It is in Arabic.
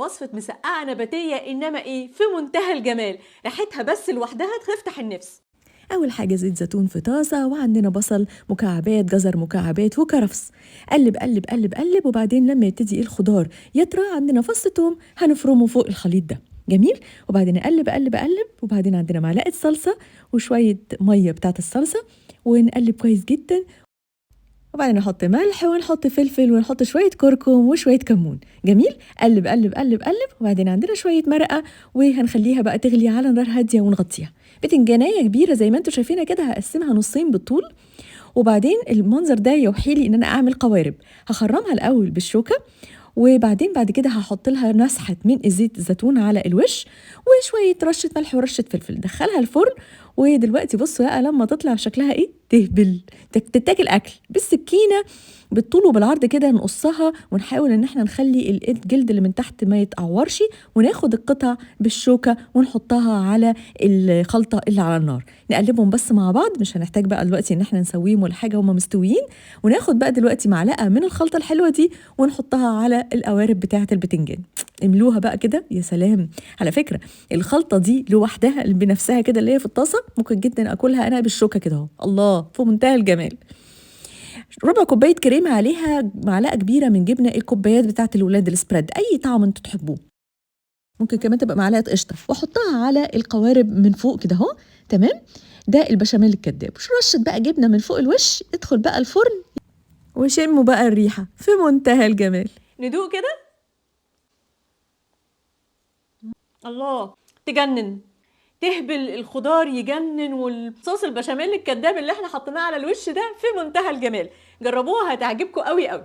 وصفة مسقعة نباتية، إنما إيه في منتهى الجمال، ريحتها بس لوحدها تفتح النفس. أول حاجة زيت زيتون في طاسة، وعندنا بصل مكعبات، جزر مكعبات، وكرفس. قلب قلب قلب قلب، وبعدين لما يبتدي الخضار يطرى عندنا فص توم هنفرمه فوق الخليط ده. جميل. وبعدين قلب قلب قلب، وبعدين عندنا معلقة صلصة وشوية مية بتاعت الصلصة، ونقلب كويس جدا. وبعدين نحط ملح ونحط فلفل ونحط شوية كركم وشوية كمون. جميل. قلب قلب قلب قلب، وبعدين عندنا شوية مرقة وهنخليها بقى تغلي على نار هادية ونغطيها. بتنجانية كبيرة زي ما انتوا شايفينها كده، هقسمها نصين بالطول. وبعدين المنظر ده يوحي لي ان انا اعمل قوارب. هخرمها الاول بالشوكة، وبعدين بعد كده هحط لها نسحة من الزيت الزيتون على الوش، وشوية رشة ملح ورشة فلفل. دخلها الفرن. ودلوقتي بصوا بقى لما تطلع شكلها ايه، تهبل، تتاكل اكل بالسكينة بالطول وبالعرض كده. نقصها ونحاول ان احنا نخلي الجلد اللي من تحت ما يتقورش، وناخد القطع بالشوكة ونحطها على الخلطة اللي على النار. نقلبهم بس مع بعض، مش هنحتاج بقى دلوقتي ان احنا نسويهم ولا حاجة، هما مستويين. وناخد بقى دلوقتي معلقة من الخلطة الحلوة دي ونحطها على القوارب بتاعة البتنجان. املوها بقى كده، يا سلام. على فكرة الخلطة دي لوحدها بنفسها كده اللي هي في الطاسة ممكن جدا اكلها انا بالشوكة كده اهو، الله، في منتهى الجمال. ربع كوباية كريمة، عليها معلقة كبيرة من جبنة الكوبايات بتاعة الولاد السبريد، أي طعم انتوا تحبوه. ممكن كمان تبقى معلقة قشطة، واحطها على القوارب من فوق كده اهو. تمام. ده البشاميل الكداب. رشة بقى جبنة من فوق الوش، ادخل بقى الفرن وشموا بقى الريحة في منتهى الجمال. ندوق كده، الله، تجنن، تهبل، الخضار يجنن، والصوص البشاميل الكداب اللي احنا حطيناه على الوش ده في منتهى الجمال. جربوها هتعجبكم قوي قوي.